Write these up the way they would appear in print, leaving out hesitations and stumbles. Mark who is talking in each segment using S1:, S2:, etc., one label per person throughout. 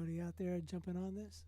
S1: Anybody out there jumping on this?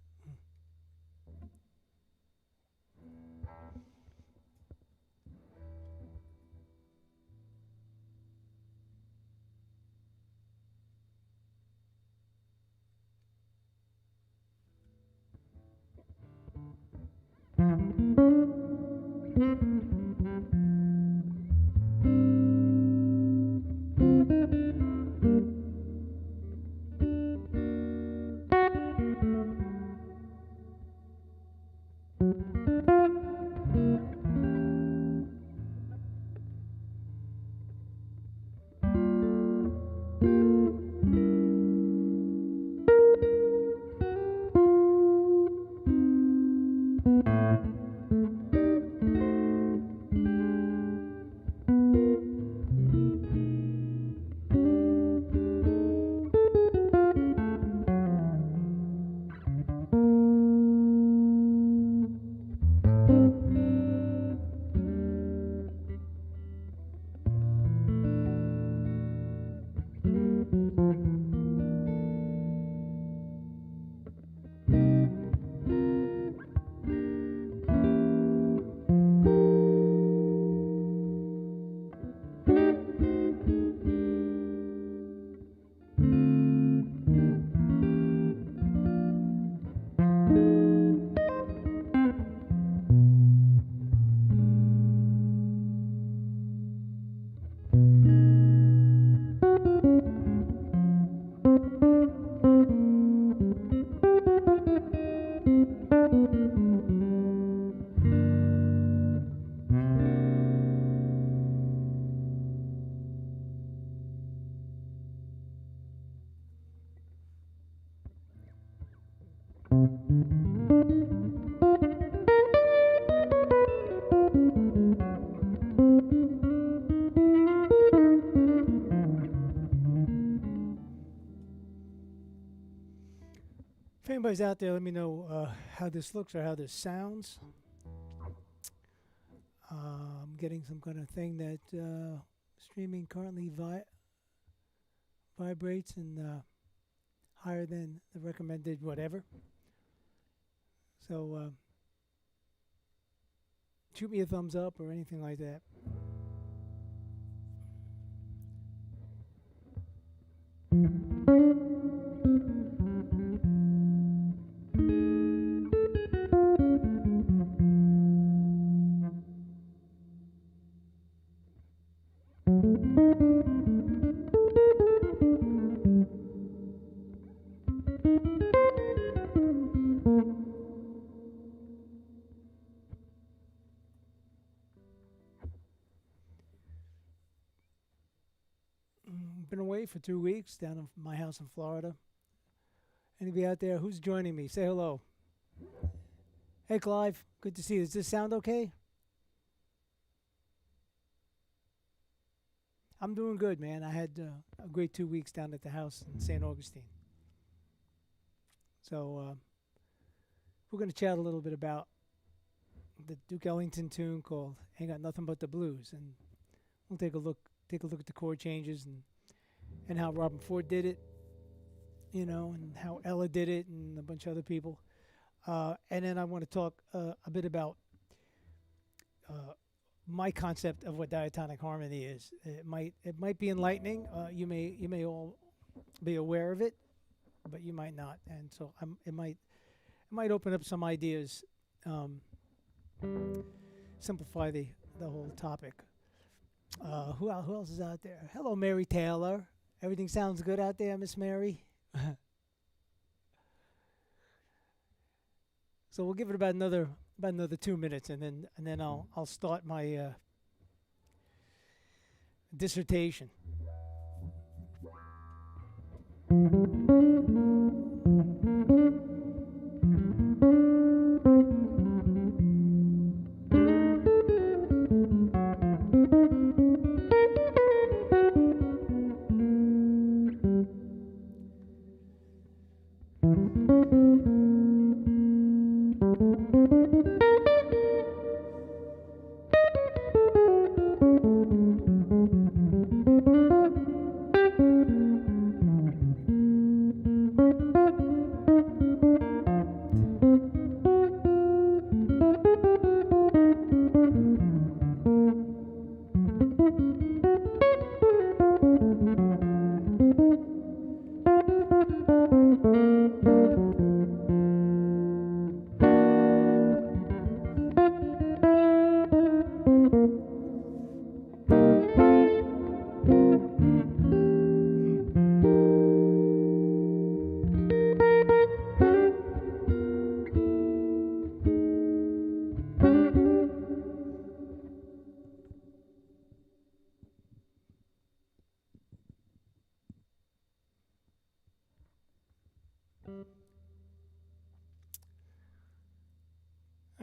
S1: If anybody's out there, let me know how this looks or how this sounds. I'm getting some kind of thing that streaming currently vibrates and higher than the recommended whatever. So shoot me a thumbs up or anything like that. Been away for 2 weeks down in my house in Florida. Anybody out there who's joining me? Say hello. Hey, Clive. Good to see you. Does this sound okay? I'm doing good, man. I had a great 2 weeks down at the house in St. Augustine. So we're going to chat a little bit about the Duke Ellington tune called "Ain't Got Nothing But the Blues," and we'll take a look at the chord changes and how Robin Ford did it, you know, and how Ella did it, and a bunch of other people. And then I want to talk a bit about my concept of what diatonic harmony is. It might be enlightening. You may all be aware of it, but you might not. And so it might open up some ideas, simplify the whole topic. Who else is out there? Hello, Mary Taylor. Everything sounds good out there, Miss Mary? So we'll give it about another 2 minutes, and then I'll start my dissertation.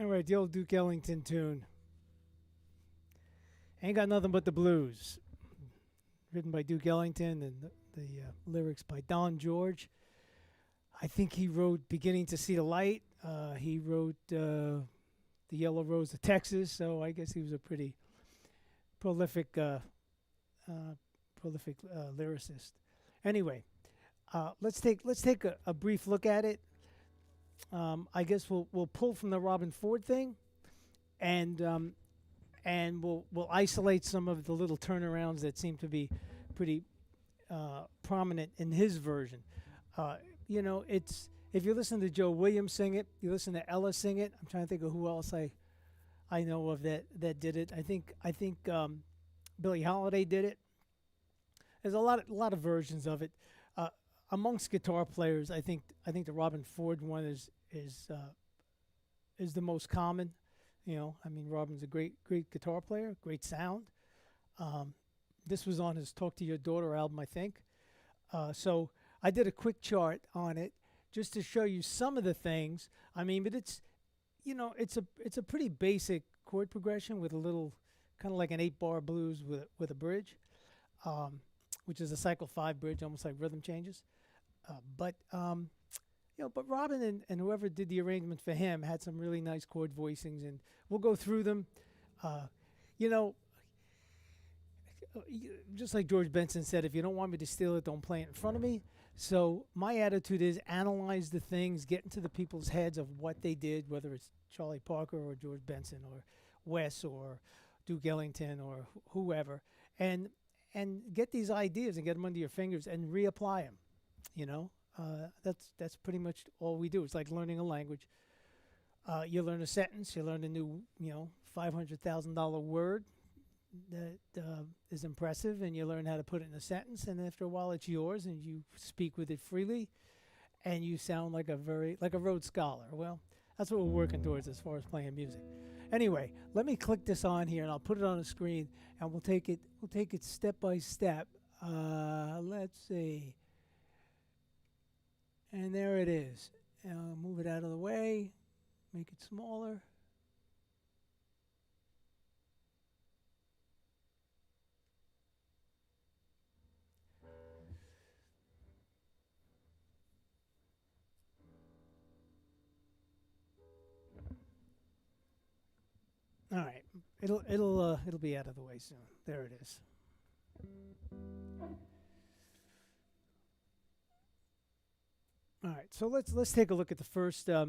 S1: All right, the old Duke Ellington tune. Ain't Got Nothing But the Blues. Written by Duke Ellington and the lyrics by Don George. I think he wrote Beginning to See the Light. He wrote The Yellow Rose of Texas, so I guess he was a pretty prolific lyricist. Anyway, let's take a brief look at it. I guess we'll pull from the Robin Ford thing, and we'll isolate some of the little turnarounds that seem to be pretty prominent in his version. It's if you listen to Joe Williams sing it, you listen to Ella sing it. I'm trying to think of who else I know of that did it. I think Billie Holiday did it. There's a lot of versions of it. Amongst guitar players, I think the Robin Ford one is the most common. Robin's a great guitar player, great sound. This was on his Talk to Your Daughter album, I think. So I did a quick chart on it just to show you some of the things. But it's a pretty basic chord progression with a little kind of like an 8-bar blues with a bridge, which is a cycle 5 bridge, almost like rhythm changes. But Robin and whoever did the arrangement for him had some really nice chord voicings, and we'll go through them. Just like George Benson said, if you don't want me to steal it, don't play it in front of me. So my attitude is analyze the things, get into the people's heads of what they did, whether it's Charlie Parker or George Benson or Wes or Duke Ellington or whoever, and get these ideas and get them under your fingers and reapply them. That's pretty much all we do. It's like learning a language. You learn a sentence, you learn a new $500,000 word that is impressive, and you learn how to put it in a sentence, and after a while it's yours and you speak with it freely and you sound like a Rhodes Scholar. Well, that's what we're working towards as far as playing music. Anyway, let me click this on here and I'll put it on the screen and we'll take it step by step. Let's see. And there it is. I'll move it out of the way, make it smaller. All right, it'll be out of the way soon. There it is. All right, so let's take a look at the first A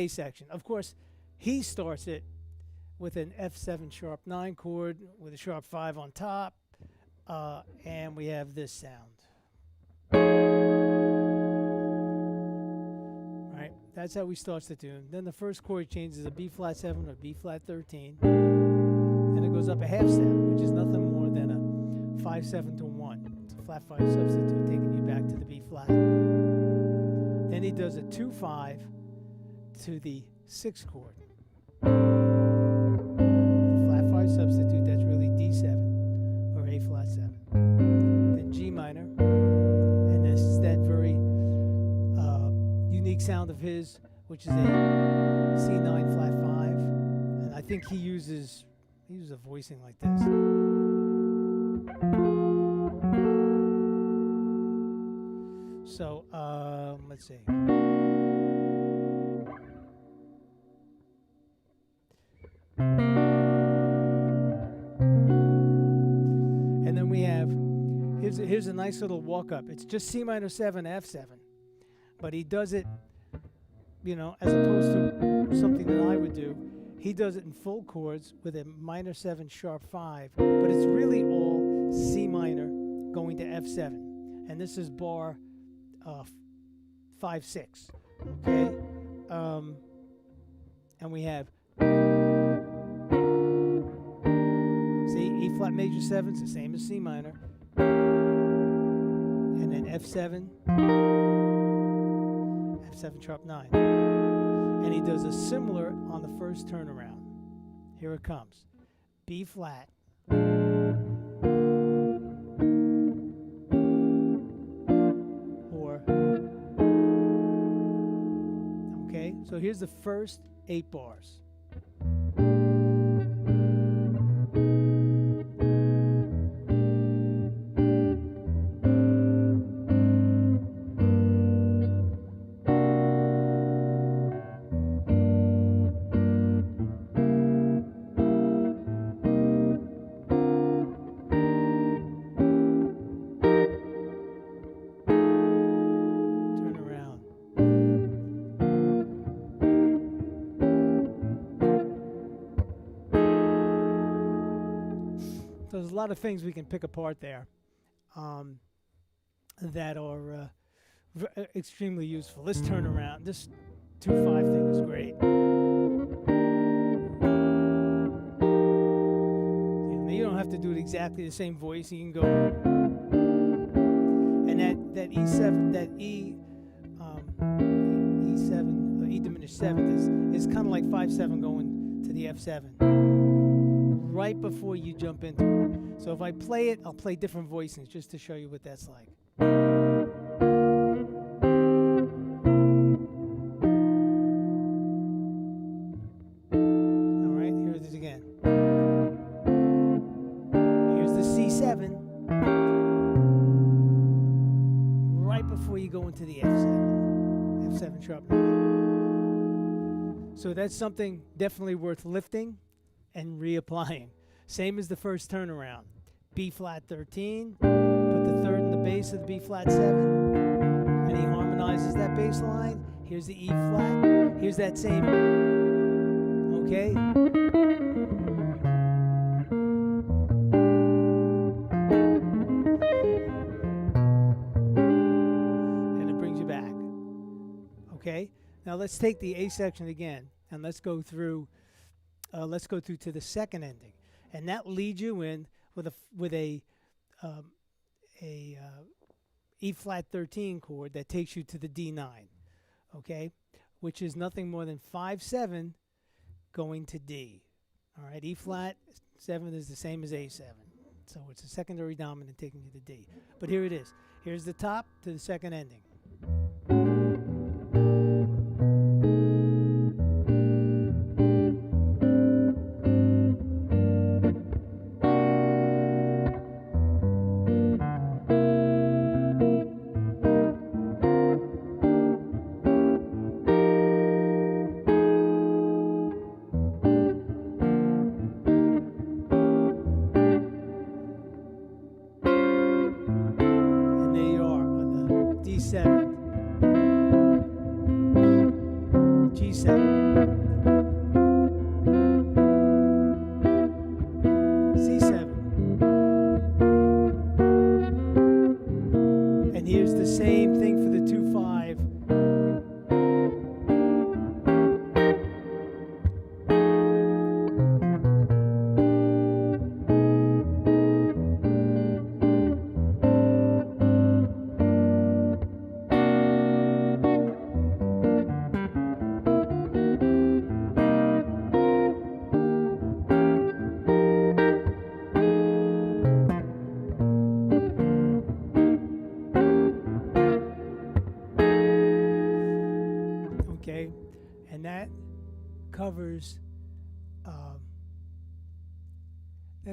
S1: section. Of course, he starts it with an F7 sharp 9 chord with a sharp 5 on top, and we have this sound. That's how he starts the tune. Then the first chord changes a B flat 7 or B flat 13. And it goes up a half step, which is nothing more than a 5/7 to 1. It's a flat 5 substitute taking you back to the B flat. Then he does a 2/5 to the 6 chord. Flat 5 substitute, that's really D7 or A flat 7. Then G minor. And this is that very unique sound of his, which is a C9 flat 5, and I think he uses a voicing like this. So let's see. And then we have here's a nice little walk up. It's just C minor 7 F7. But he does it, as opposed to something that I would do, he does it in full chords with a minor 7 sharp 5. But it's really all C minor going to F7. And this is bar 5/6. Okay? And we have, see, E flat major 7 is the same as C minor. And then F7. F7 sharp 9. And he does a similar on the first turnaround. Here it comes. B flat. Or, okay, so here's the first 8 bars. Turn around. So there's a lot of things we can pick apart there that are extremely useful. Let's turn around. This 2-5 thing is great. You don't have to do it exactly the same voice. You can go, and that E7, that E7, E diminished seventh is kind of like 5/7 going to the F7 right before you jump into it. So if I play it, I'll play different voicings just to show you what that's like. All right, here it is again. Here's the C7 right before you go into the F7 sharp 9. So that's something definitely worth lifting and reapplying. Same as the first turnaround. B flat 13, put the third in the bass of the B flat 7, and he harmonizes that bass line. Here's the E flat, here's that same, okay? And it brings you back, okay? Now let's take the A section again, and let's go through to the second ending, and that leads you in with a E flat 13 chord that takes you to the D9, okay, which is nothing more than 5/7 going to D. All right, E flat 7 is the same as A7, so it's a secondary dominant taking you to D. But here it is. Here's the top to the second ending.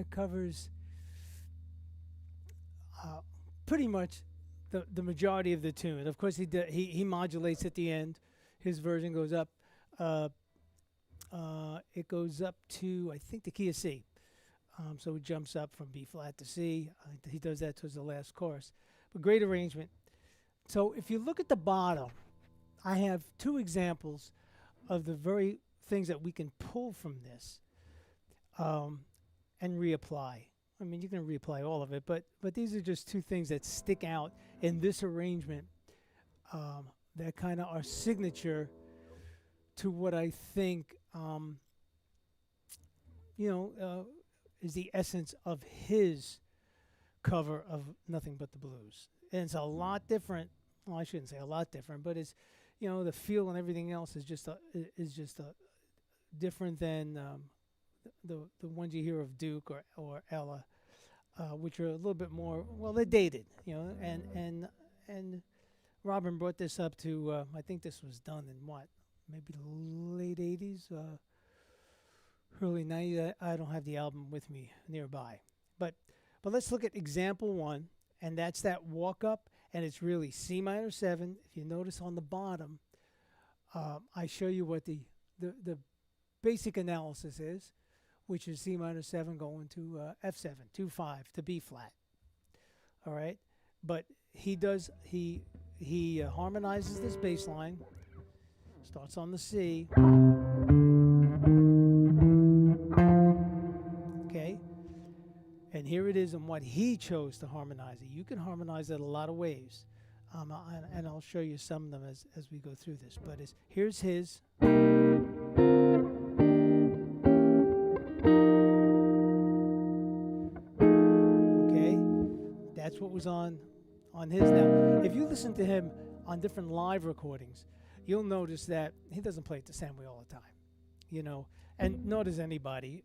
S1: Covers pretty much the majority of the tune. Of course, he modulates at the end. His version goes up. It goes up to, I think, the key of C. So it jumps up from B flat to C. He does that towards the last chorus. But great arrangement. So if you look at the bottom, I have 2 examples of the very things that we can pull from this. And reapply. I mean, you can reapply all of it, but these are just 2 things that stick out in this arrangement that kind of are signature to what I think, is the essence of his cover of Nothing But the Blues. And it's a lot different. Well, I shouldn't say a lot different, but it's, the feel and everything else is just different than the ones you hear of Duke or Ella, which are a little bit more, well, they're dated, and Robin brought this up to, I think this was done in what, maybe late 80s, early 90s. I don't have the album with me nearby. But but let's look at example 1, and that's that walk up, and it's really C minor 7. If you notice on the bottom, I show you what the basic analysis is, which is C minor 7 going to F7, 2-5 to B flat. All right, but he harmonizes this bass line, starts on the C. Okay, and here it is, and what he chose to harmonize it. You can harmonize it a lot of ways, and I'll show you some of them as we go through this. But here's his. Okay, that's what was on his. Now, if you listen to him on different live recordings, you'll notice that he doesn't play it the same way all the time, and nor does anybody.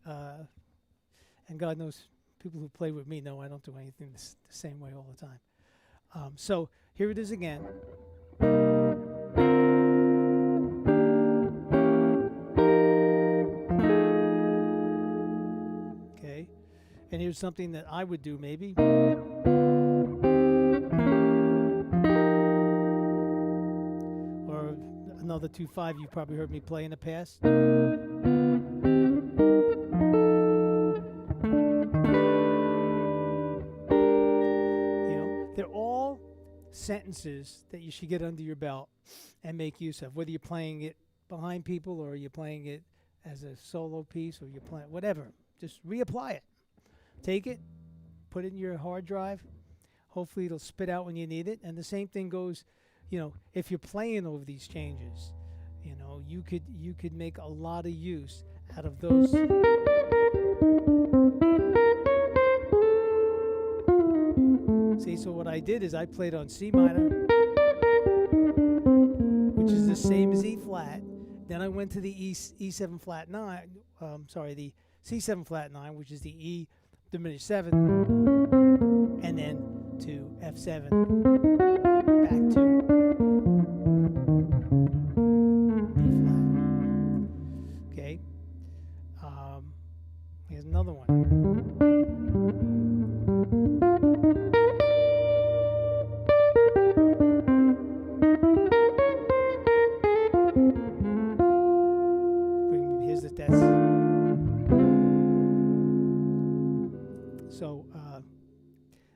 S1: And God knows, people who play with me know I don't do anything the same way all the time. So here it is again. Okay, and here's something that I would do maybe. Or another 2-5 you've probably heard me play in the past. Sentences that you should get under your belt and make use of, whether you're playing it behind people or you're playing it as a solo piece or you're playing whatever. Just reapply it. Take it, put it in your hard drive. Hopefully it'll spit out when you need it. And the same thing goes, if you're playing over these changes, you could make a lot of use out of those. See, so what I did is I played on C minor, which is the same as E flat. Then I went to the E7 flat 9, the C7 flat 9, which is the E diminished 7, and then to F7, back to B flat. Okay. Here's another one.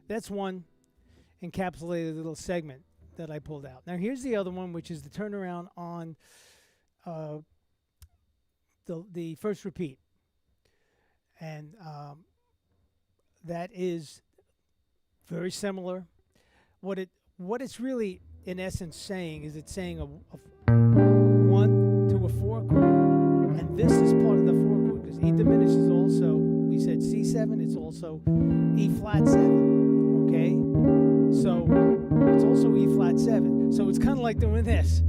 S1: That's one encapsulated little segment that I pulled out. Now here's the other one, which is the turnaround on the first repeat, and that is very similar. What it's really in essence saying is it's saying a 1 to a 4 chord, and this is part of the 4 chord because E diminished is also, we said C7, it's also E flat 7. Okay, so it's also E flat 7. So it's kind of like doing this.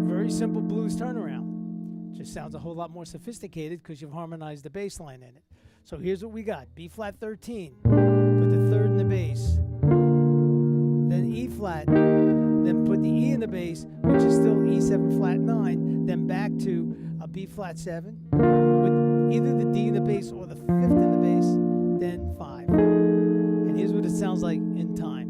S1: Very simple blues turnaround. Just sounds a whole lot more sophisticated because you've harmonized the bass line in it. So here's what we got. B flat 13. Put the 3rd in the bass. Then E flat. Then put the E in the bass, which is still E7 flat 9. Then back to a B flat 7 with either the D in the bass or the 5th in the bass, then 5. And here's what it sounds like in time.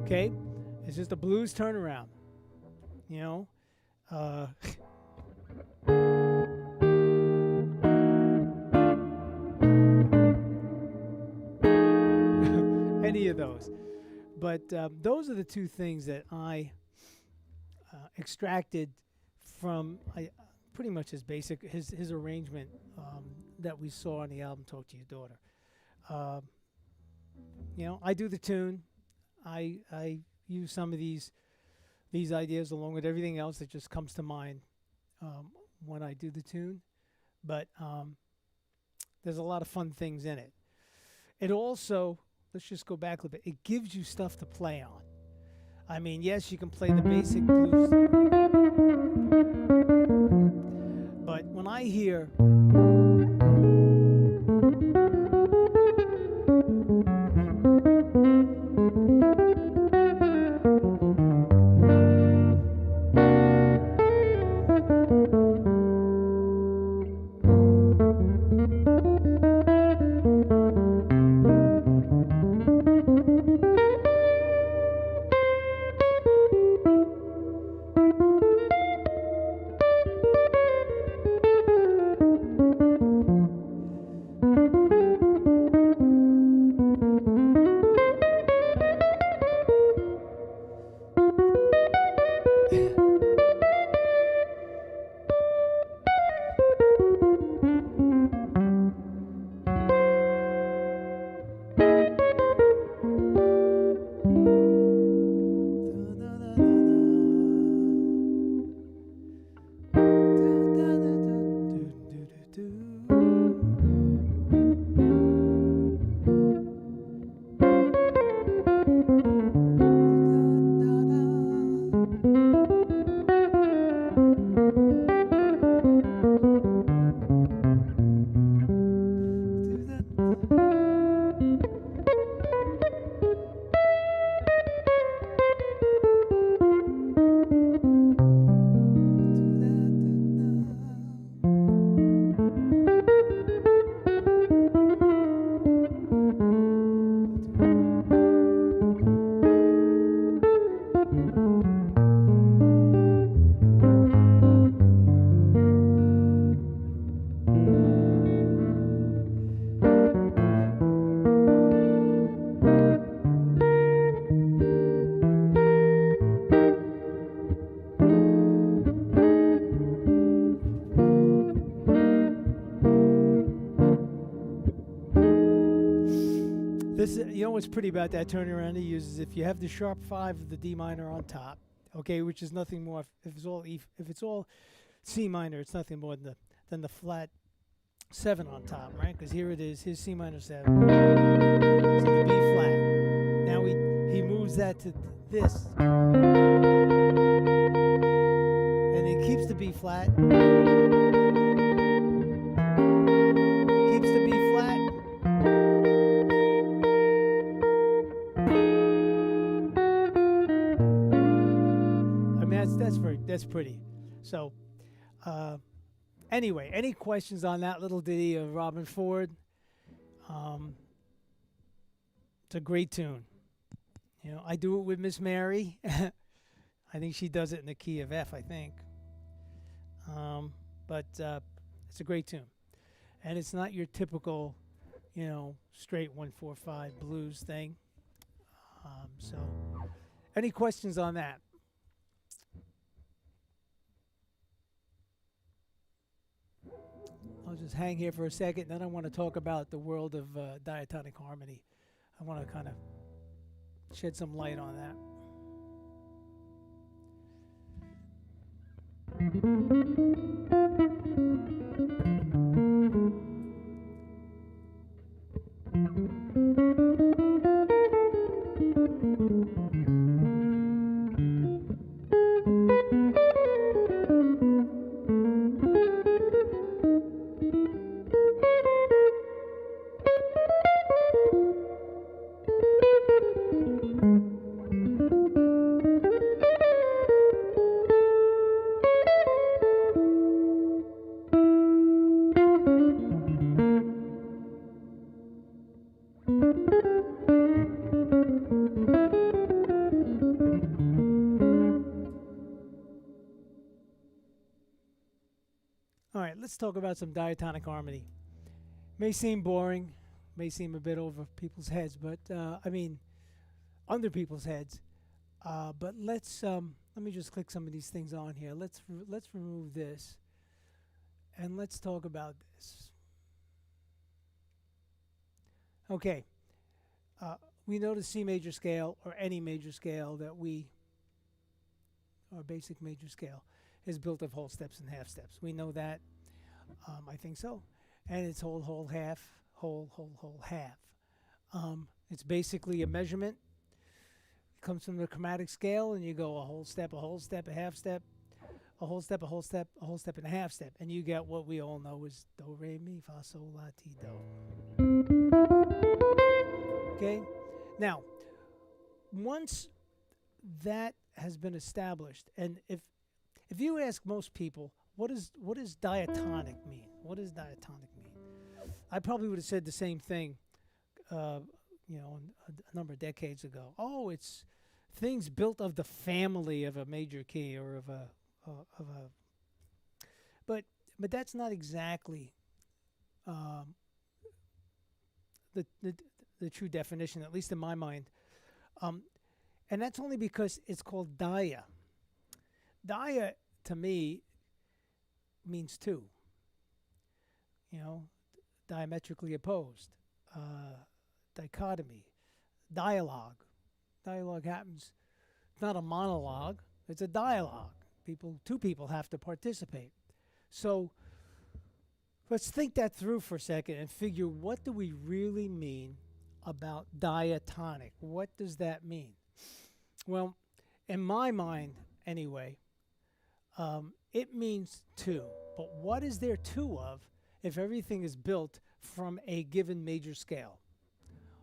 S1: Okay, it's just a blues turnaround, any of those. But those are the two things that I extracted from pretty much his basic, his arrangement that we saw on the album Talk to Your Daughter. I do the tune. I use some of these ideas along with everything else that just comes to mind when I do the tune. But there's a lot of fun things in it. It also, let's just go back a little bit. It gives you stuff to play on. I mean, yes, you can play the basic blues, but when I hear this, you know what's pretty about that turnaround he uses? If you have the sharp 5 of the D minor on top, okay, which is nothing more, if it's all if it's all C minor, it's nothing more than the flat 7 on top, right? Because here it is, his C minor 7, so the B flat. Now he moves that to this, and he keeps the B flat, keeps the B flat. I mean, that's pretty. So, anyway, any questions on that little ditty of Robin Ford? It's a great tune. You know, I do it with Miss Mary. I think she does it in the key of F, I think. But it's a great tune. And it's not your typical, you know, straight 1-4-5 blues thing. So, any questions on that? I'll just hang here for a second, then I want to talk about the world of diatonic harmony. I want to kind of shed some light on that. Let's talk about some diatonic harmony. May seem boring, may seem a bit over people's heads, but I mean, under people's heads. But let me just click some of these things on here. Let's remove this, and let's talk about this. Okay, we know the C major scale or any major scale that our basic major scale is built of whole steps and half steps. We know that. I think so. And it's whole, half, whole, half. It's basically a measurement. It comes from the chromatic scale, and you go a whole step, a half step, a whole step, a whole step, a whole step, and a half step, and you get what we all know is do, re, mi, fa, sol, la, ti, do. Okay? Now, once that has been established, and if you ask most people, what does diatonic mean? What does diatonic mean? I probably would have said the same thing, a number of decades ago. Oh, it's things built of the family of a major key or of a but that's not exactly um, the true definition, at least in my mind. And that's only because it's called dia. Dia to me means two. You know, diametrically opposed, dichotomy, dialogue. Dialogue happens. It's not a monologue. It's a dialogue. Two people have to participate. So let's think that through for a second and figure, what do we really mean about diatonic? What does that mean? Well, in my mind, anyway, it means two. But what is there two of if everything is built from a given major scale?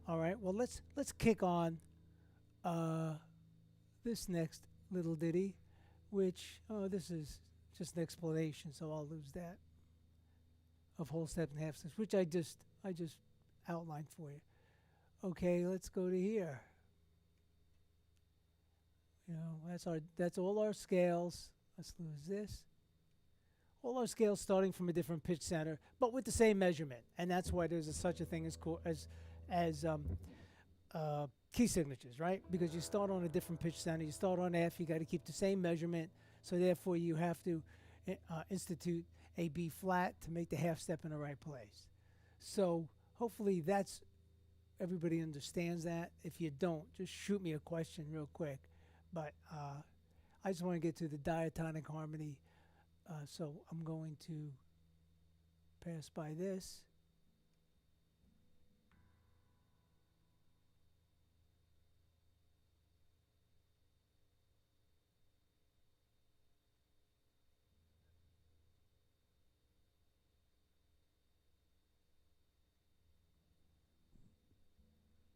S1: All right. Well, let's kick on this next little ditty, which this is just an explanation, so I'll lose that, of whole steps and half steps, which I just outlined for you. Okay, let's go to here. You know, that's all our scales. Let's lose this. All our scales starting from a different pitch center, but with the same measurement, and that's why there's such a thing as key signatures, right? Because you start on a different pitch center. You start on F. You got to keep the same measurement, so therefore you have to institute a B flat to make the half step in the right place. So hopefully everybody understands that. If you don't, just shoot me a question real quick. But I just want to get to the diatonic harmony, so I'm going to pass by this.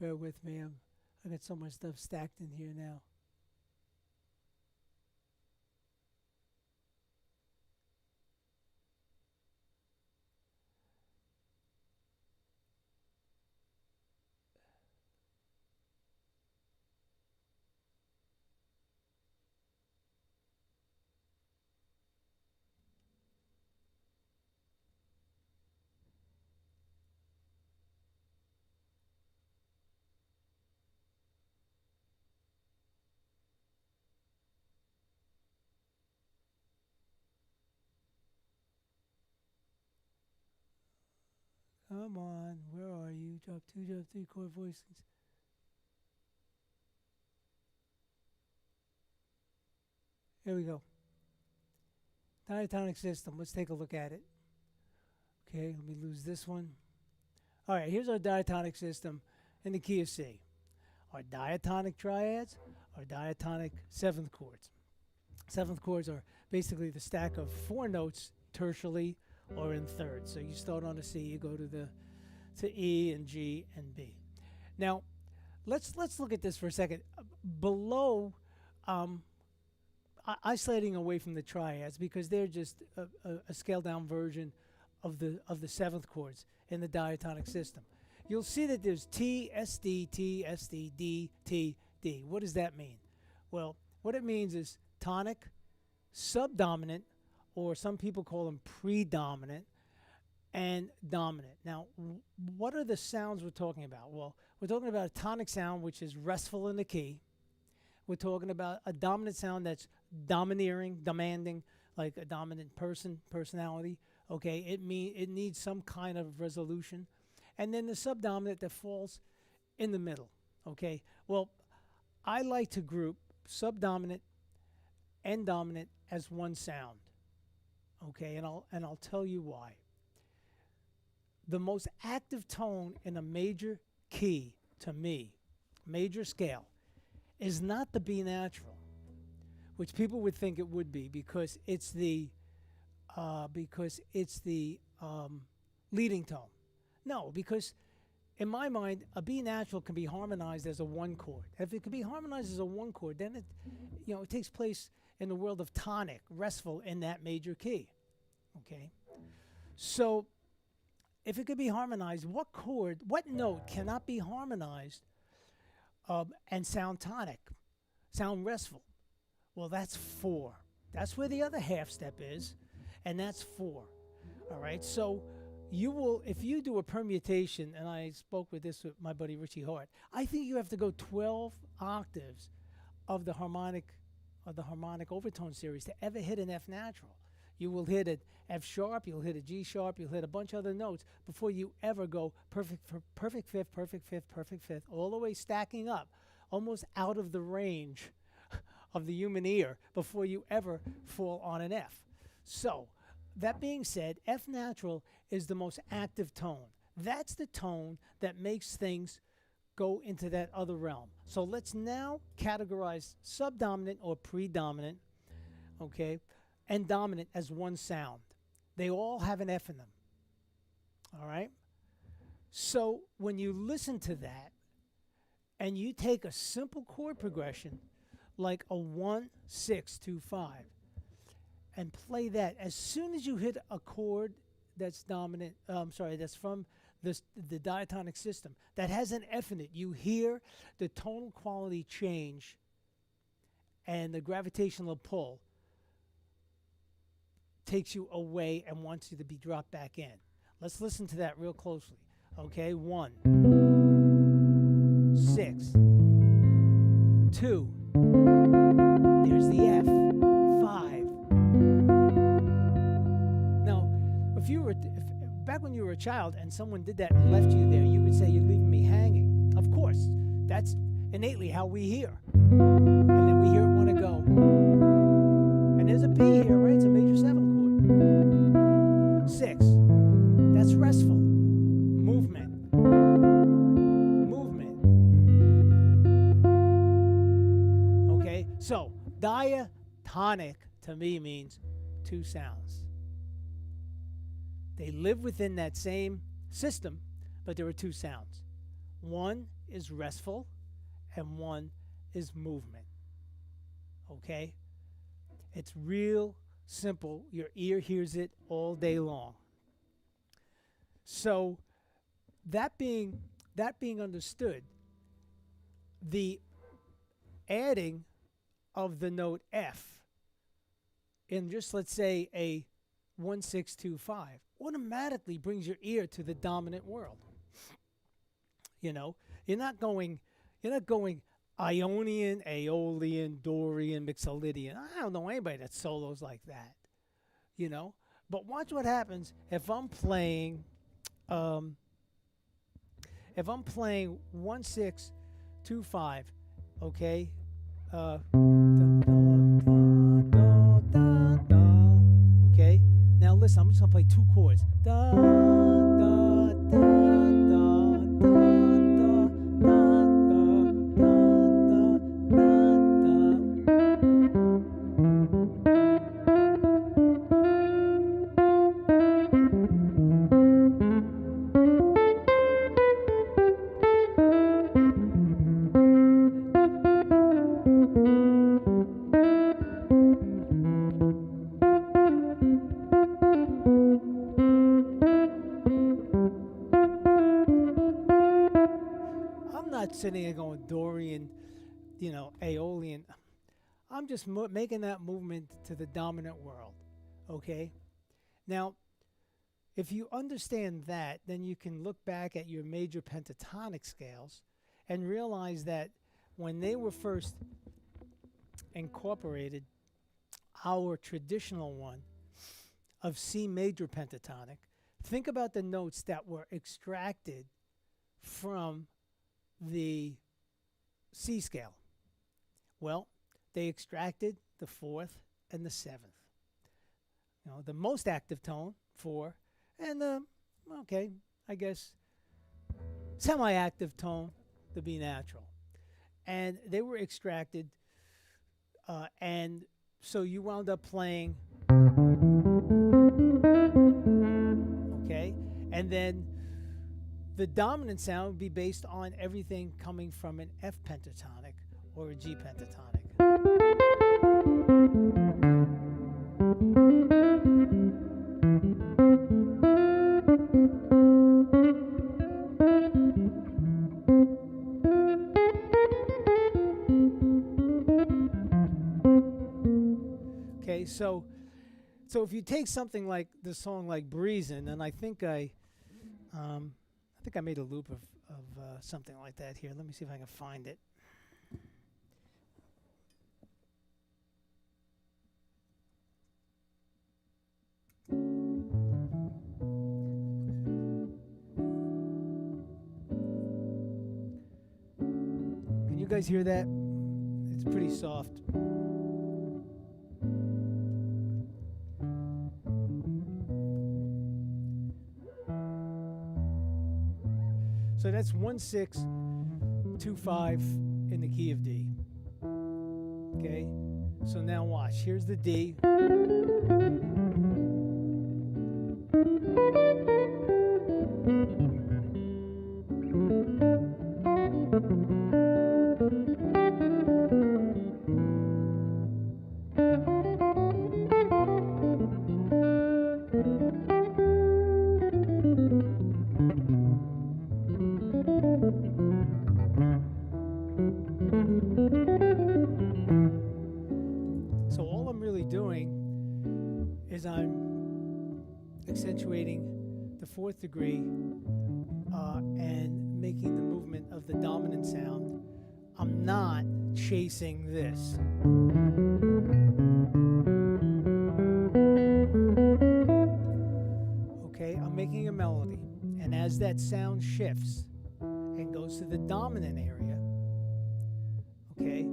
S1: Bear with me. I got so much stuff stacked in here now. Come on, where are you? Drop two, drop three chord voicings. Here we go. Diatonic system. Let's take a look at it. Okay, let me lose this one. All right, here's our diatonic system in the key of C. Our diatonic triads, our diatonic seventh chords. Seventh chords are basically the stack of four notes tertially or in thirds. So you start on a C, you go to E and G and B. Now, let's look at this for a second. Below, isolating away from the triads because they're just a scaled down version of the seventh chords in the diatonic system. You'll see that there's T, S, D, T, S, D, D, T, D. What does that mean? Well, what it means is tonic, subdominant, or some people call them predominant, and dominant. Now, what are the sounds we're talking about? Well, we're talking about a tonic sound, which is restful in the key. We're talking about a dominant sound that's domineering, demanding, like a dominant personality. Okay, it needs some kind of resolution. And then the subdominant that falls in the middle. Okay, well, I like to group subdominant and dominant as one sound. Okay, and I'll tell you why. The most active tone in a major key to me, major scale, is not the B natural, which people would think it would be because it's the leading tone. No, because in my mind, a B natural can be harmonized as a one chord. If it can be harmonized as a one chord, then it takes place in the world of tonic, restful in that major key. Okay, so if it could be harmonized, what note cannot be harmonized and sound tonic, sound restful? Well, that's 4. That's where the other half step is, and that's 4. All right, so you will, if you do a permutation, and I spoke with my buddy Richie Hart, I think you have to go 12 octaves of the harmonic overtone series to ever hit an F natural. You will hit an F sharp, you'll hit a G sharp, you'll hit a bunch of other notes before you ever go perfect fifth, perfect fifth, perfect fifth, all the way stacking up, almost out of the range of the human ear before you ever fall on an F. So, that being said, F natural is the most active tone. That's the tone that makes things go into that other realm. So let's now categorize subdominant or predominant, okay, and dominant as one sound. They all have an F in them. All right? So when you listen to that and you take a simple chord progression like a 1, 6, 2, 5 and play that, as soon as you hit a chord that's dominant, that's from the diatonic system that has an F in it, you hear the tonal quality change and the gravitational pull takes you away and wants you to be dropped back in. Let's listen to that real closely. Okay, 1, 6, 2, there's the F, 5. Now, back when you were a child and someone did that and left you there, you would say, "You're leaving me hanging." Of course, that's innately how we hear. And then we hear it want to go. And there's a B here, right? It's a major 7 chord. 6, that's restful. Movement. Okay, so diatonic to me means 2 sounds. They live within that same system, but there are 2 sounds. One is restful, and one is movement. Okay? It's real simple. Your ear hears it all day long. So, that being understood, the adding of the note F in just, let's say, a 1, 6, 2, 5 automatically brings your ear to the dominant world. You're not going Ionian, Aeolian, Dorian, Mixolydian. I don't know anybody that solos like that. But watch what happens if I'm playing 1, 6, 2, 5, okay? Okay? Now listen, I'm just gonna play 2 chords. Da, da, da, da, da, sitting there going Dorian, Aeolian. I'm just making that movement to the dominant world, okay? Now, if you understand that, then you can look back at your major pentatonic scales and realize that when they were first incorporated, our traditional one of C major pentatonic, think about the notes that were extracted from the C scale. Well, they extracted the 4th and the 7th. The most active tone, 4, and the, semi-active tone, the B natural, and they were extracted, and so you wound up playing, okay, and then the dominant sound would be based on everything coming from an F pentatonic or a G pentatonic. Okay, so if you take something like the song like "Breezin'," and I think I made a loop of something like that here. Let me see if I can find it. Can you guys hear that? It's pretty soft. So that's 1-6-2-5 in the key of D. Okay? So now watch. Here's the D. So all I'm really doing is I'm accentuating the fourth degree and making the movement of the dominant sound. I'm not chasing this. Okay, I'm making a melody, and as that sound shifts and goes to the dominant area, okay,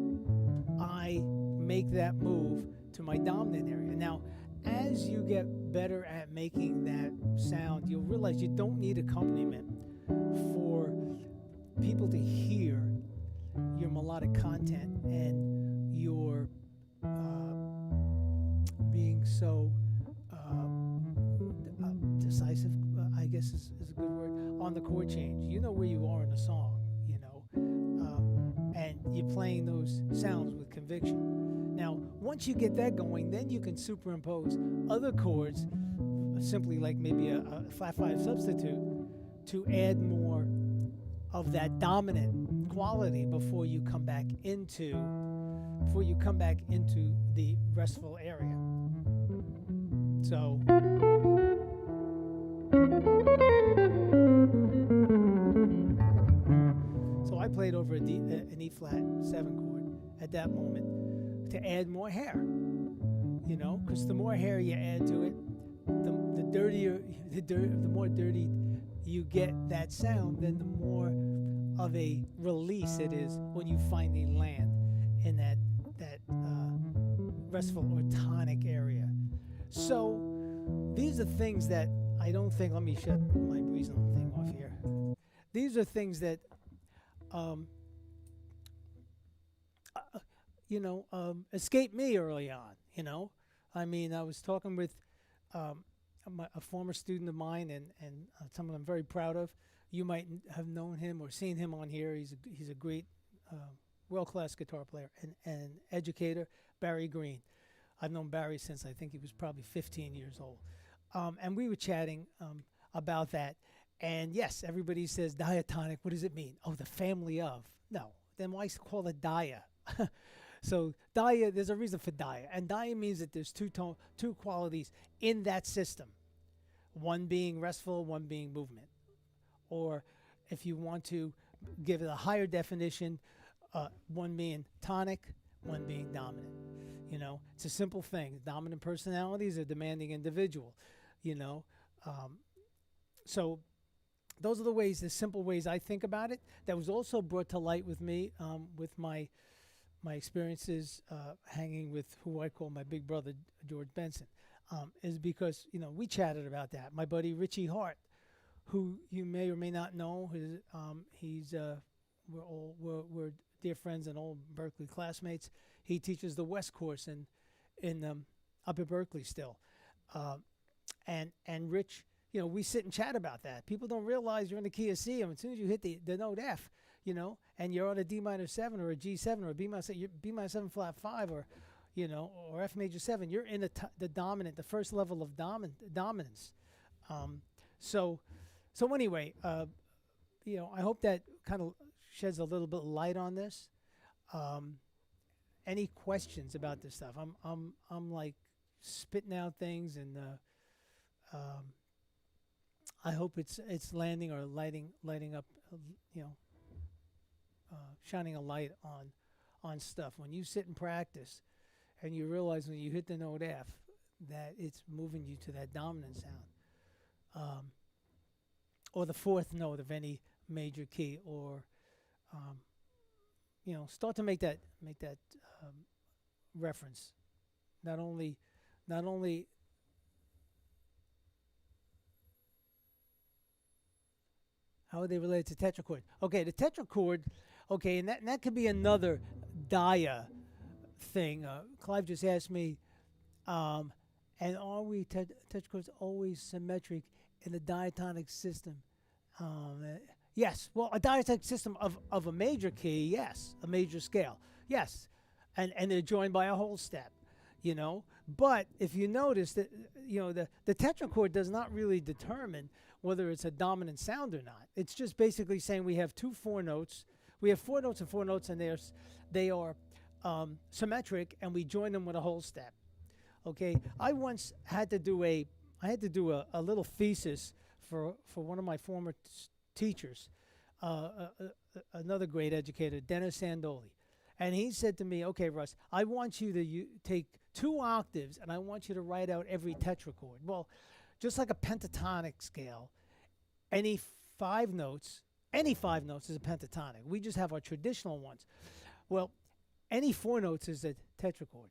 S1: I make that move to my dominant area. Now, as you get better at making that sound, you'll realize you don't need accompaniment for people to hear your melodic content and your being so decisive, I guess is a good word, on the chord change. You know where you are in the song, you know, and you're playing those sounds with conviction. Now, once you get that going, then you can superimpose other chords, simply like maybe a flat 5 substitute, to add more of that dominant quality before you come back into the restful area. So I played over an E flat 7 chord at that moment to add more hair, you know, because the more hair you add to it, the more dirty you get that sound, then the more of a release it is when you finally land in that restful or tonic area. So these are things that I don't think. Let me shut my breezing thing off here. These are things that escaped me early on. You know, I mean, I was talking with a former student of mine, and someone I'm very proud of. You might have known him or seen him on here. He's a great, world-class guitar player and educator, Barry Green. I've known Barry since I think he was probably 15 years old. And we were chatting about that. And yes, everybody says diatonic. What does it mean? Oh, the family of. No. Then why call it dia? So dia, there's a reason for dia. And dia means that there's two qualities in that system. One being restful, one being movement. Or if you want to give it a higher definition, one being tonic, one being dominant. You know, it's a simple thing. Dominant personality is a demanding individual, you know. So those are the simple ways I think about it. That was also brought to light with me with my experiences hanging with who I call my big brother, George Benson, is because, you know, we chatted about that. My buddy Richie Hart, who you may or may not know, he's we're dear friends and old Berkeley classmates. He teaches the West course in up at Berkeley still, and Rich. We sit and chat about that. People don't realize you're in the key of C. As soon as you hit the note F, and you're on a D minor 7 or a G7 or a B minor 7 flat 5 or F major 7, you're in the dominant, the first level of dominance. So anyway, I hope that kind of sheds a little bit of light on this. Any questions about this stuff? I'm like spitting out things, and I hope it's landing or lighting up, shining a light on stuff. When you sit and practice, and you realize when you hit the note F that it's moving you to that dominant sound, or the fourth note of any major key, or start to make that reference. Not only how are they related to tetrachord? Okay, the tetrachord. Okay, and that could be another dia thing. Clive just asked me, and are we tetrachords always symmetric in the diatonic system? Yes. Well, a diatonic system of a major key, yes. A major scale, yes. And they're joined by a whole step, But if you notice that, the tetrachord does not really determine whether it's a dominant sound or not. It's just basically saying we have 2 4 notes. We have 4 notes and 4 notes, and they are symmetric, and we join them with a whole step. Okay. I once had to do a little thesis for one of my former teachers, another great educator, Dennis Sandoli. And he said to me, okay, Russ, I want you to take 2 octaves, and I want you to write out every tetrachord. Well, just like a pentatonic scale, any 5 notes is a pentatonic. We just have our traditional ones. Well, any 4 notes is a tetrachord,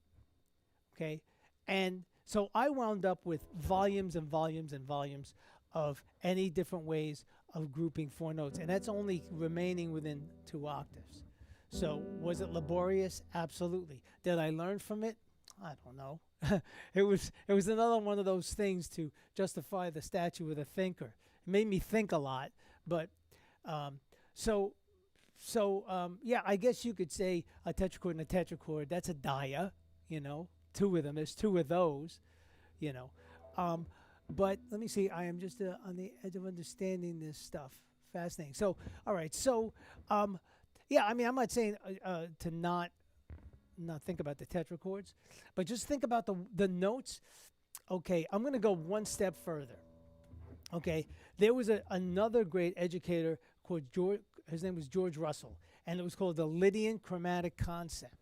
S1: okay? And so I wound up with volumes and volumes and volumes of any different ways of grouping 4 notes, and that's only remaining within 2 octaves. So was it laborious? Absolutely. Did I learn from it? I don't know. It was another one of those things to justify the statue of the thinker. It made me think a lot, but yeah, I guess you could say a tetrachord and a tetrachord. That's a dia, 2 of them. There's 2 of those, But let me see. I am just on the edge of understanding this stuff. Fascinating. So, all right. So, yeah. I mean, I'm not saying to not think about the tetrachords, but just think about the notes. Okay, I'm going to go one step further. Okay, there was another great educator called George. His name was George Russell, and it was called the Lydian chromatic concept.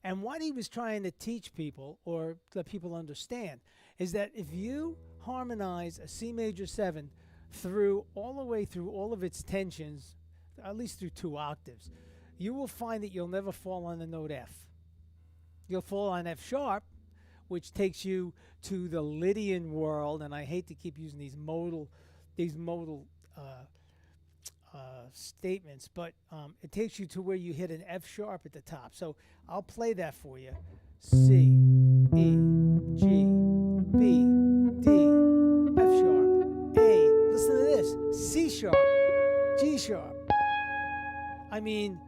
S1: And what he was trying to teach people, or let people understand, is that if you harmonize a C major 7 through all the way through all of its tensions, at least through 2 octaves, you will find that you'll never fall on the note F. You'll fall on F sharp, which takes you to the Lydian world, and I hate to keep using these modal statements, but it takes you to where you hit an F sharp at the top. So I'll play that for you. C, E, G, B, D, F sharp, A. Listen to this. C sharp, G sharp. I mean,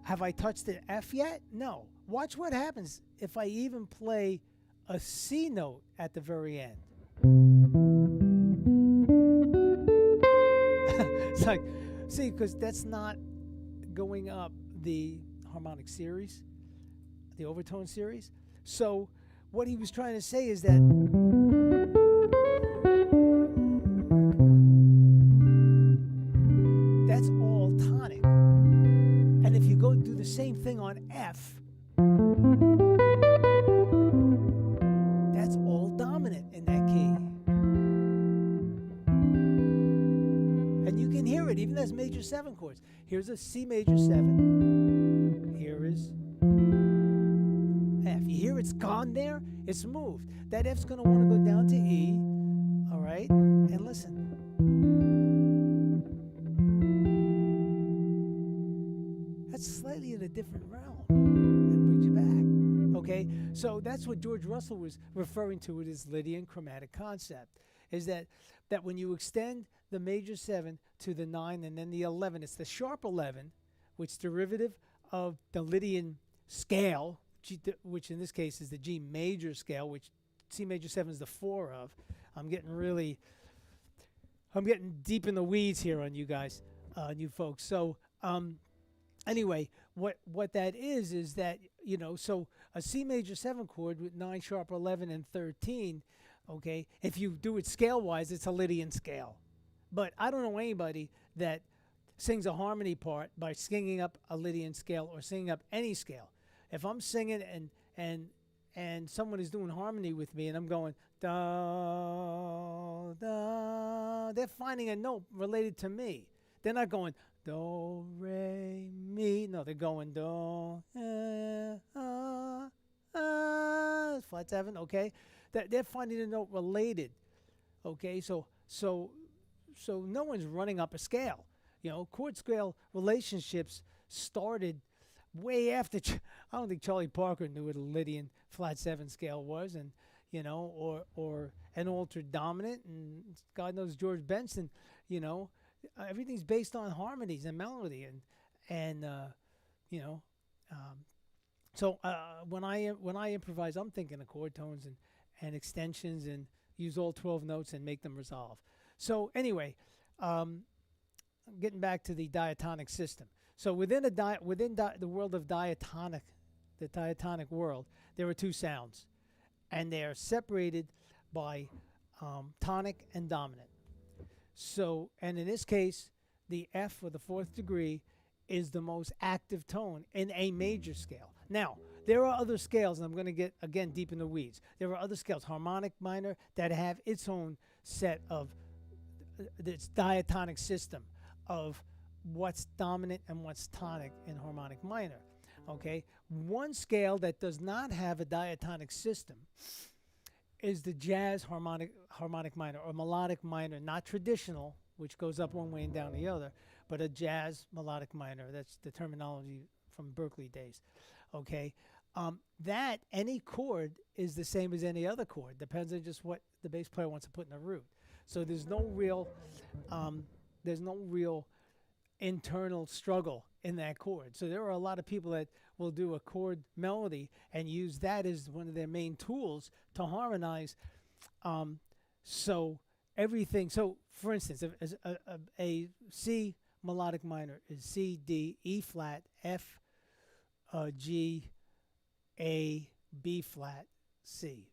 S1: have I touched an F yet? No. Watch what happens if I even play a C note at the very end. It's like, see, because that's not going up the harmonic series, the overtone series. So what he was trying to say is that that's all tonic. And if you go do the same thing on F, that's all dominant in that key. And you can hear it even as major 7 chords. Here's a C major 7. Here is F. You hear it's gone there? It's moved. That F's going to want to go down to E. All right? And listen. slightly in a different realm and brings you back. Okay, so that's what George Russell was referring to with his Lydian chromatic concept, is that when you extend the major 7 to the 9 and then the 11, it's the sharp 11, which is derivative of the Lydian scale, which in this case is the G major scale, which C major 7 is the 4 of. I'm getting deep in the weeds here on you guys, you folks. So anyway, what that is that, so a C major 7 chord with 9 sharp 11 and 13, okay, if you do it scale wise, it's a Lydian scale. But I don't know anybody that sings a harmony part by singing up a Lydian scale or singing up any scale. If I'm singing and someone is doing harmony with me and I'm going da da, they're finding a note related to me. They're not going do re mi. No, they're going do flat 7. Okay, they're finding a note related. Okay, so no one's running up a scale. Chord scale relationships started way after. I don't think Charlie Parker knew what a Lydian flat 7 scale was, and or an altered dominant, and God knows George Benson. Everything's based on harmonies and melody, and so when I improvise, I'm thinking of chord tones and extensions, and use all 12 notes and make them resolve. So anyway, getting back to the diatonic system. So within the world of diatonic, the diatonic world, there are 2 sounds, and they are separated by tonic and dominant. So, and in this case, the F, or the 4th degree, is the most active tone in a major scale. Now, there are other scales, and I'm going to get, again, deep in the weeds. There are other scales, harmonic minor, that have its own set of its diatonic system of what's dominant and what's tonic in harmonic minor. Okay, one scale that does not have a diatonic system is the jazz harmonic minor, or melodic minor, not traditional, which goes up one way and down the other, but a jazz melodic minor. That's the terminology from Berkeley days. Okay, that any chord is the same as any other chord. Depends on just what the bass player wants to put in the root. So there's no real internal struggle in that chord. So there are a lot of people that will do a chord melody and use that as one of their main tools to harmonize. So everything. So for instance, a C melodic minor is C, D, E flat, F, G, A, B flat, C.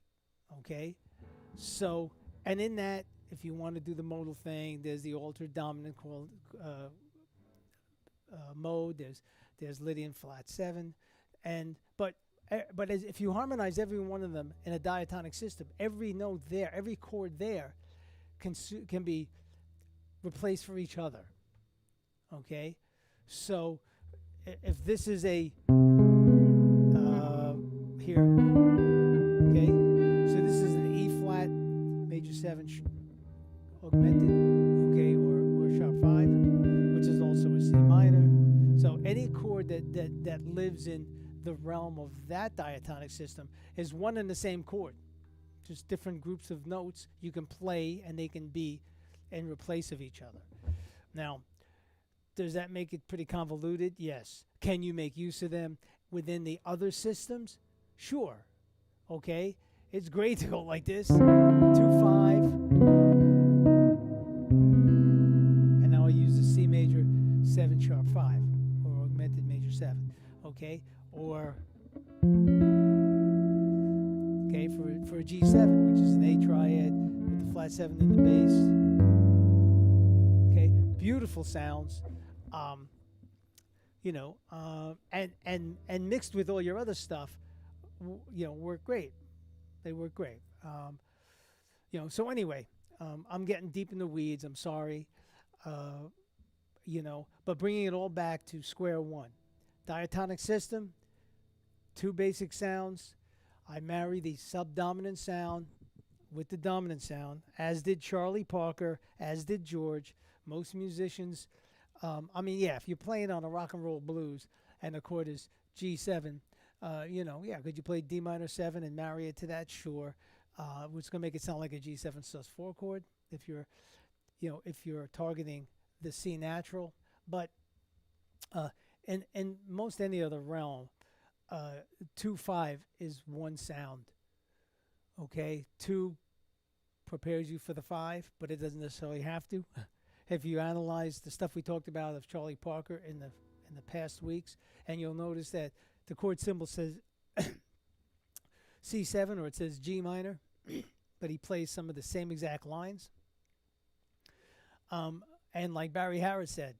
S1: Okay. So, and in that, if you want to do the modal thing, there's the altered dominant called mode. There's Lydian flat 7, but if you harmonize every one of them in a diatonic system, every note there, every chord there, can be replaced for each other. Okay, so if this is a here, okay, so this is an E flat major 7 augmented, okay, or sharp 5, which is also a C minor. So any chord that lives in the realm of that diatonic system is one and the same chord, just different groups of notes you can play, and they can be in replace of each other. Now, does that make it pretty convoluted? Yes. Can you make use of them within the other systems? Sure. Okay. It's great to go like this, 2, 5, and now I use the C major 7 sharp 5, or augmented major 7. Okay, or okay, for a G7, which is an A triad with the flat 7 in the bass. Okay, beautiful sounds, and mixed with all your other stuff, work great. They work great. So anyway, I'm getting deep in the weeds. I'm sorry, but bringing it all back to square one. Diatonic system, 2 basic sounds. I marry the subdominant sound with the dominant sound, as did Charlie Parker, as did George. Most musicians I mean, yeah, if you're playing on a rock and roll blues and the chord is G7, yeah, could you play D minor 7 and marry it to that? Sure. It's going to make it sound like a G7 sus4 chord if you're, if you're targeting the C natural. But uh, in most any other realm, 2/5 is one sound. Okay, two prepares you for the five, but it doesn't necessarily have to. If you analyze the stuff we talked about of Charlie Parker in the past weeks, and you'll notice that the chord symbol says C7 or it says G minor, but he plays some of the same exact lines. And like Barry Harris said,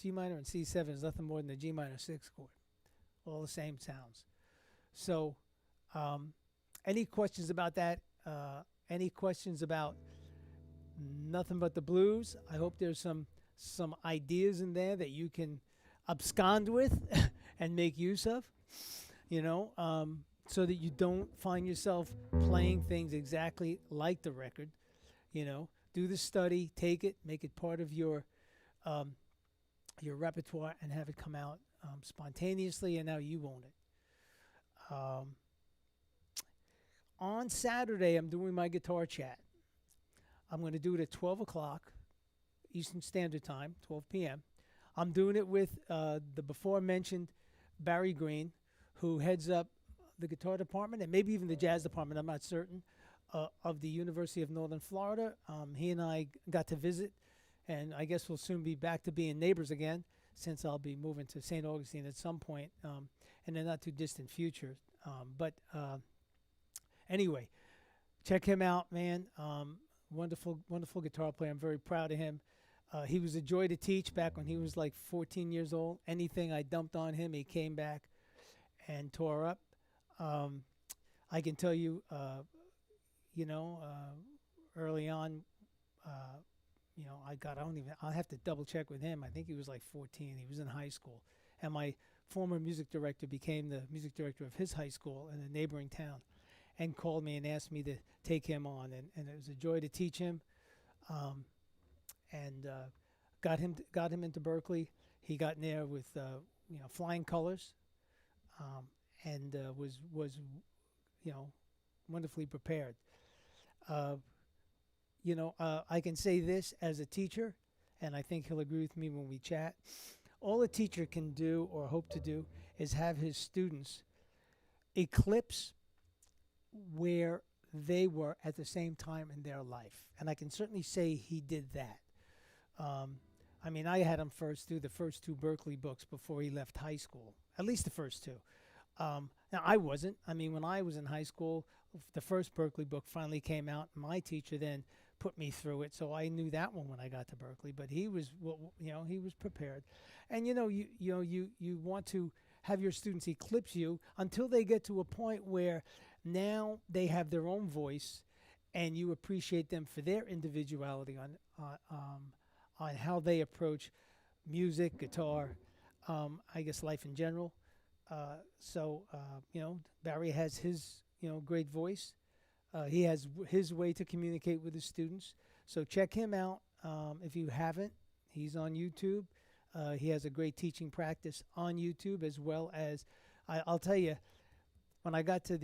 S1: G minor and C7 is nothing more than the G minor 6 chord, all the same sounds. So, um, any questions about that? Any questions about Nothing But the Blues? I hope there's some ideas in there that you can abscond with and make use of, so that you don't find yourself playing things exactly like the record. Do the study, take it, make it part of um, your repertoire, and have it come out spontaneously, and now you own it. On Saturday, I'm doing my guitar chat. I'm going to do it at 12 o'clock Eastern Standard Time, 12 p.m. I'm doing it with the before mentioned Barry Green, who heads up the guitar department and maybe even the jazz department, I'm not certain, of the University of Northern Florida. He and I got to visit, and I guess we'll soon be back to being neighbors again since I'll be moving to St. Augustine at some point in the not too distant future. But anyway, check him out, man. Wonderful, wonderful guitar player. I'm very proud of him. He was a joy to teach back when he was like 14 years old. Anything I dumped on him, he came back and tore up. I can tell you, early on, I have to double check with him. I think he was like 14. He was in high school. And my former music director became the music director of his high school in a neighboring town and called me and asked me to take him on. And it was a joy to teach him. And got him into Berkeley. He got in there with flying colors, and was wonderfully prepared. I can say this as a teacher, and I think he'll agree with me when we chat. All a teacher can do or hope to do is have his students eclipse where they were at the same time in their life. And I can certainly say he did that. I had him first through the first two Berkeley books before he left high school, at least the first two. Now, I wasn't. When I was in high school, the first Berkeley book finally came out. My teacher then put me through it, so I knew that one when I got to Berkeley. But he was, he was prepared. And you want to have your students eclipse you until they get to a point where now they have their own voice, and you appreciate them for their individuality on how they approach music, guitar, I guess life in general. Barry has his great voice. He has his way to communicate with his students. So check him out if you haven't. He's on YouTube. He has a great teaching practice on YouTube, as well as I'll tell you, when I got to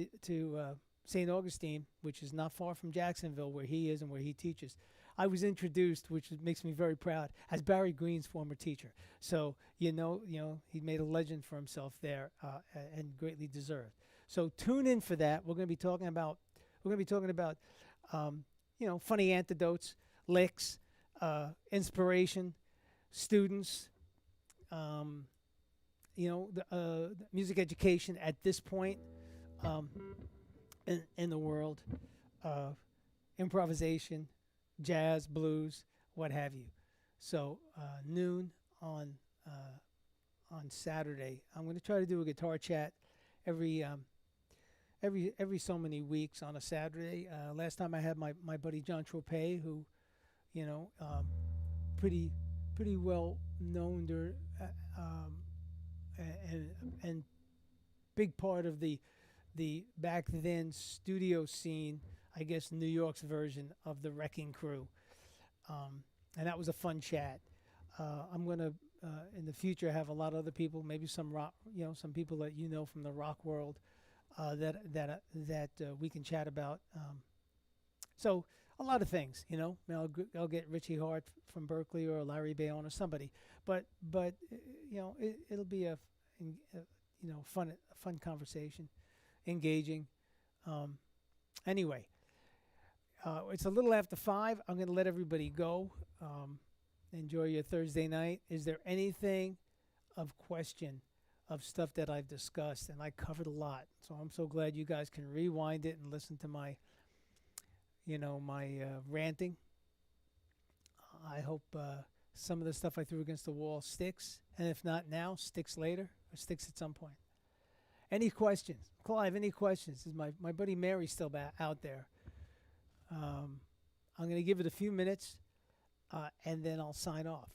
S1: St. Augustine, which is not far from Jacksonville, where he is and where he teaches, I was introduced, which makes me very proud, as Barry Green's former teacher. So he made a legend for himself there, and greatly deserved. So tune in for that. We're going to be talking about funny anecdotes, licks, inspiration, students, the music education at this point in the world, improvisation, jazz, blues, what have you. So noon on Saturday. I'm going to try to do a guitar chat every so many weeks on a Saturday. Last time I had my buddy John Tropez, who, pretty well known and big part of the back then studio scene, I guess New York's version of the Wrecking Crew. And that was a fun chat. I'm gonna in the future have a lot of other people, maybe some rock, some people that from the rock world, that we can chat about. So a lot of things, I'll get Richie Hart from Berkeley or Larry Bayonne or somebody, but it'll be a fun conversation, engaging. Anyway, it's a little after 5. I'm gonna let everybody go. Enjoy your Thursday night. Is there anything of question of stuff that I've discussed? And I covered a lot, so I'm so glad you guys can rewind it and listen to my ranting. I hope some of the stuff I threw against the wall sticks, and if not now, sticks later or sticks at some point. Any questions? Clive, any questions? Is my buddy Mary still out there? I'm going to give it a few minutes, and then I'll sign off.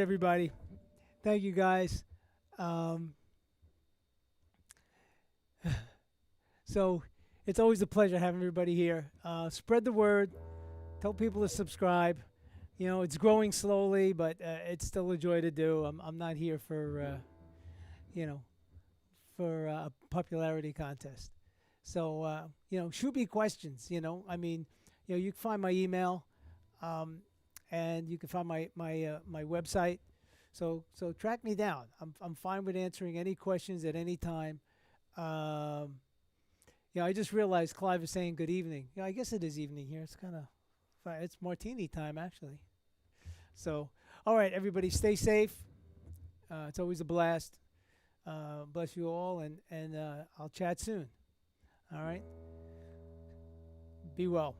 S1: everybody. Thank you, guys. Um, so it's always a pleasure having everybody here. Spread the word. Tell people to subscribe. You know, it's growing slowly, but it's still a joy to do. I'm not here for, you know, for a popularity contest. So, you know, shoot me questions. You know, I mean, you know, you can find my email, um, and you can find my website. So track me down. I'm fine with answering any questions at any time. Um, yeah, I just realized Clive is saying good evening. Yeah, I guess it is evening here. It's kind of it's martini time actually. So, all right, everybody, stay safe. It's always a blast. Bless you all, and I'll chat soon. All right, be well.